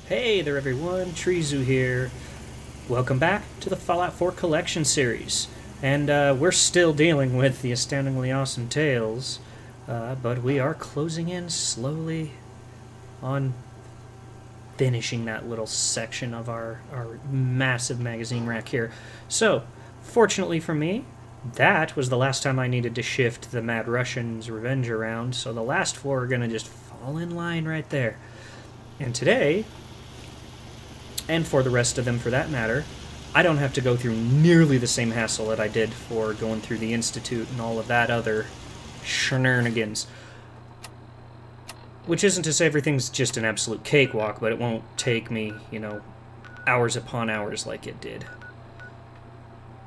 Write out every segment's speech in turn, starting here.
Hey there everyone, Treezu here. Welcome back to the Fallout 4 Collection Series. And we're still dealing with the astoundingly awesome tales, but we are closing in slowly on finishing that little section of our massive magazine rack here. So, fortunately for me, that was the last time I needed to shift the Mad Russian's Revenge around, so the last four are going to just fall in line right there. And today, and for the rest of them for that matter, I don't have to go through nearly the same hassle that I did for going through the Institute and all of that other shenanigans. Which isn't to say everything's just an absolute cakewalk, but it won't take me, you know, hours upon hours like it did.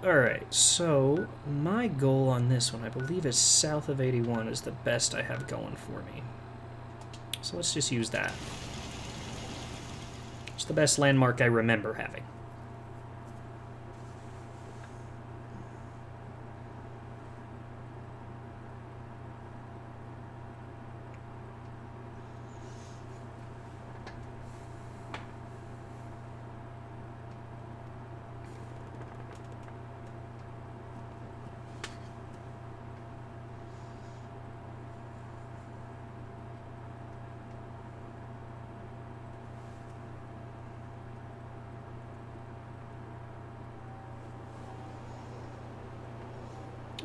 Alright, so my goal on this one, I believe, is south of 81 is the best I have going for me. So let's just use that. It's the best landmark I remember having.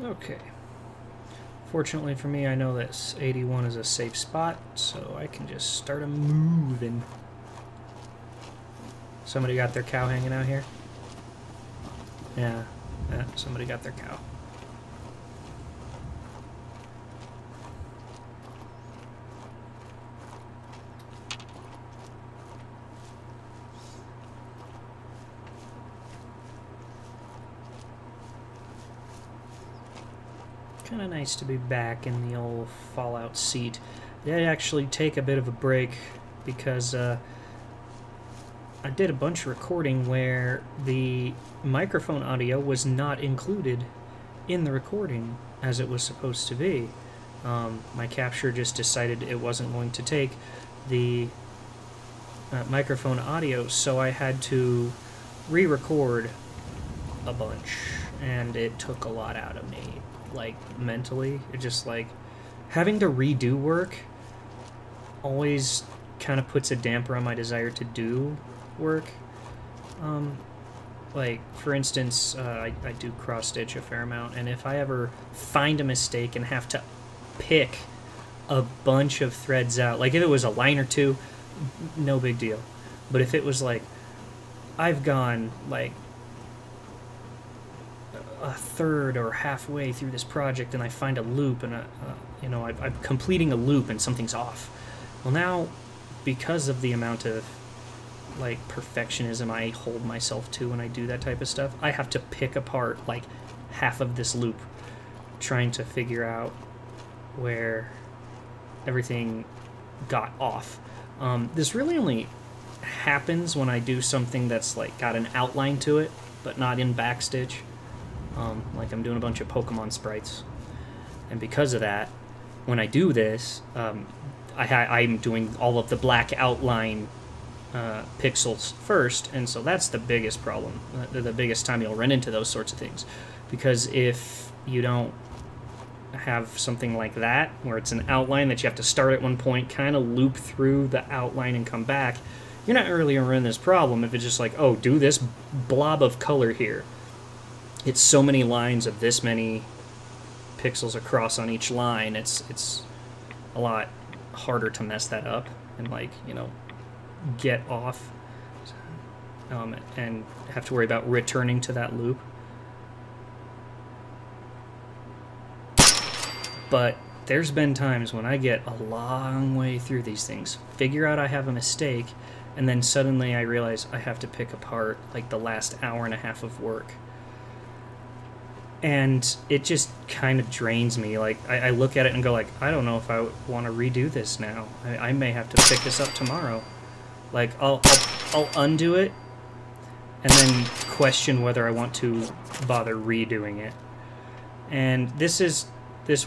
Okay. Fortunately for me, I know that 81 is a safe spot, so I can just start a moving. Somebody got their cow hanging out here? Yeah, somebody got their cow. Kind of nice to be back in the old Fallout seat. I did actually take a bit of a break because I did a bunch of recording where the microphone audio was not included in the recording as it was supposed to be. My capture just decided it wasn't going to take the microphone audio, so I had to re-record a bunch, and it took a lot out of me. Like, mentally, it just, like, having to redo work always kind of puts a damper on my desire to do work. Like, for instance, I do cross-stitch a fair amount, and if I ever find a mistake and have to pick a bunch of threads out, like if it was a line or two, no big deal. But if it was like, I've gone, like, a third or halfway through this project and I find a loop and you know, I'm completing a loop and something's off. Well, now, because of the amount of like perfectionism I hold myself to when I do that type of stuff, I have to pick apart like half of this loop trying to figure out where everything got off. This really only happens when I do something that's like got an outline to it but not in backstitch. Like I'm doing a bunch of Pokemon sprites, and because of that, when I do this, I'm doing all of the black outline pixels first, and so that's the biggest problem, the biggest time you'll run into those sorts of things, because if you don't have something like that, where it's an outline that you have to start at one point, kind of loop through the outline and come back, you're not really going to run this problem if it's just like, oh, do this blob of color here. It's so many lines of this many pixels across on each line. It's a lot harder to mess that up and, like, you know, get off and have to worry about returning to that loop. But there's been times when I get a long way through these things, figure out I have a mistake, and then suddenly I realize I have to pick apart like the last hour and a half of work. And it just kind of drains me. Like, I look at it and go like, I don't know if I want to redo this now. I may have to pick this up tomorrow. Like, I'll undo it and then question whether I want to bother redoing it. And this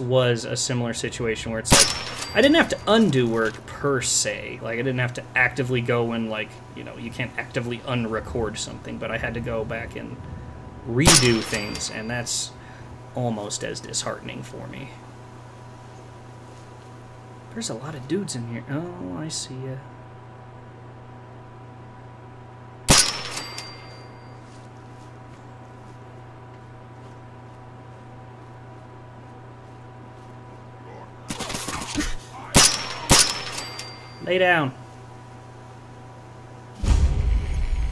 was a similar situation where it's like, I didn't have to undo work per se. Like, I didn't have to actively go and, like, you know, you can't actively unrecord something, but I had to go back and redo things, and that's almost as disheartening for me. There's a lot of dudes in here. Oh, I see ya. Lay down.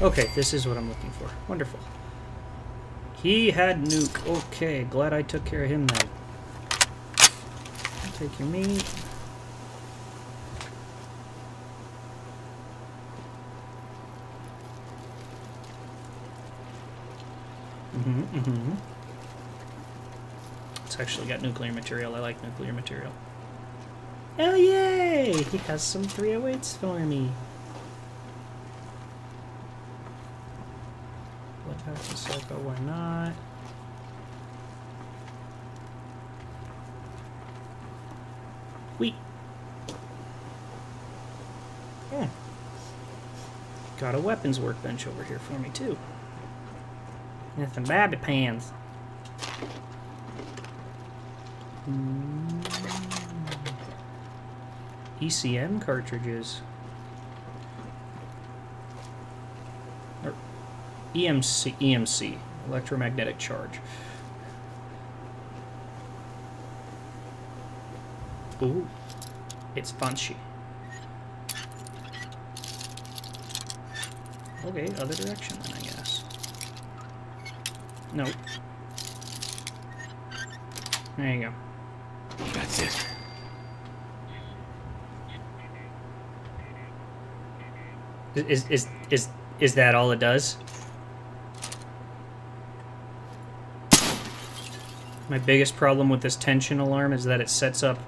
Okay, this is what I'm looking for. Wonderful. He had nuke. Okay, glad I took care of him then. I'll take your meat. It's actually got nuclear material. I like nuclear material. Oh, yay! He has some 308s for me. What happens, Psycho? Why not? Wheat. Yeah. Got a weapons workbench over here for me, too. And some baby pans. ECM cartridges. Or EMC, electromagnetic charge. Ooh, it's punchy. Okay, other direction then, I guess. Nope. There you go. That's it. Is that all it does? My biggest problem with this tension alarm is that it sets up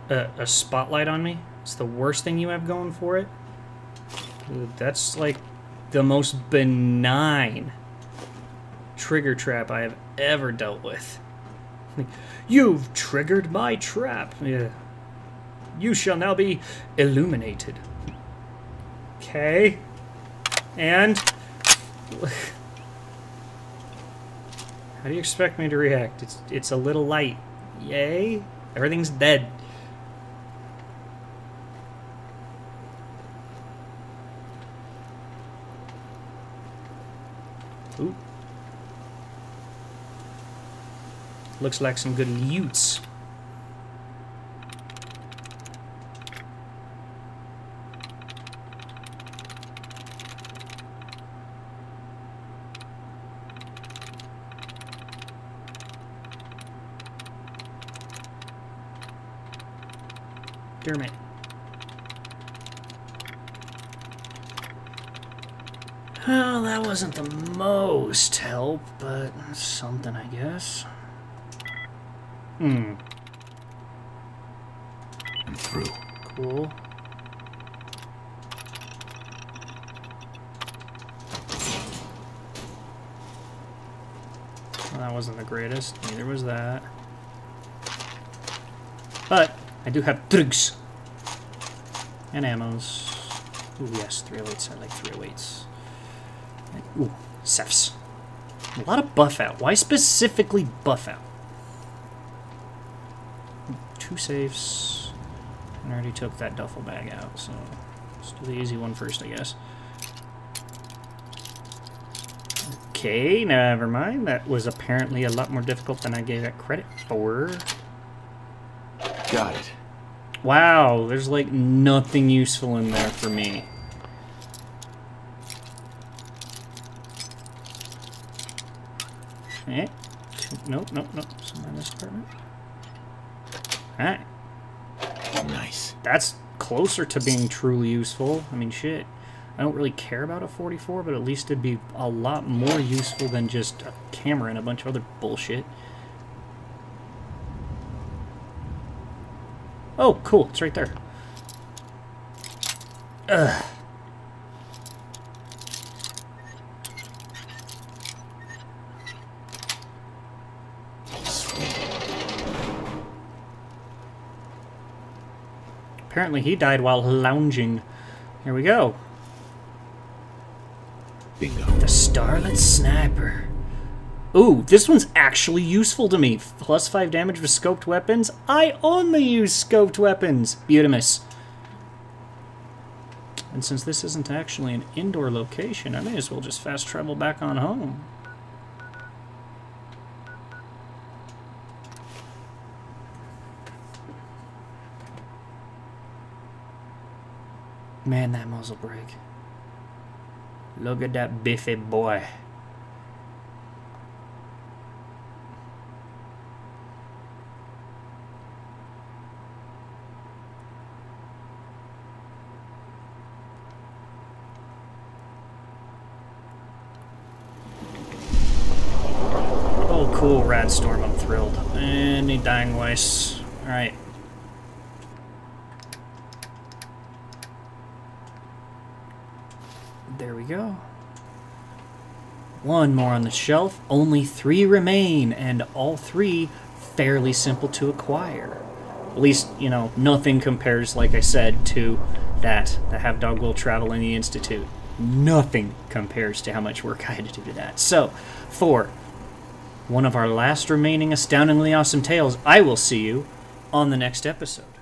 a spotlight on me. It's the worst thing you have going for it. That's like the most benign trigger trap I have ever dealt with. You've triggered my trap. Yeah. You shall now be illuminated. Okay. And how do you expect me to react? It's a little light. Yay. Everything's dead. Ooh. Looks like some good loots. Dermot. Well, that wasn't the most help, but something, I guess. I'm through. Cool. Well, that wasn't the greatest. Neither was that. But I do have drugs and ammos. Ooh, yes, 308s. I like 308s. Ooh, Cephs. A lot of buff out. Why specifically buff out? 2 safes. I already took that duffel bag out, so let's do the easy one first, I guess. Okay, never mind. That was apparently a lot more difficult than I gave it credit for. Got it. Wow, there's like nothing useful in there for me. Eh? Nope, nope, nope. Somewhere in this apartment. Alright. Nice. That's closer to being truly useful. I mean, shit. I don't really care about a 44, but at least it'd be a lot more useful than just a camera and a bunch of other bullshit. Oh, cool. It's right there. Ugh. apparently he died while lounging. Here we go. Bingo. The Starlet Sniper. Ooh, this one's actually useful to me. Plus 5 damage with scoped weapons. I only use scoped weapons. Beautimus. And since this isn't actually an indoor location, I may as well just fast travel back on home. Man, that muzzle brake. Look at that biffy boy. Oh, cool, Radstorm, I'm thrilled. Any dang ways. Alright. There we go. One more on the shelf. Only 3 remain, and all 3 fairly simple to acquire. At least, you know, nothing compares, like I said, to that. The Have Dog Will Travel in the Institute. Nothing compares to how much work I had to do to that. So, for one of our last remaining astoundingly awesome tales, I will see you on the next episode.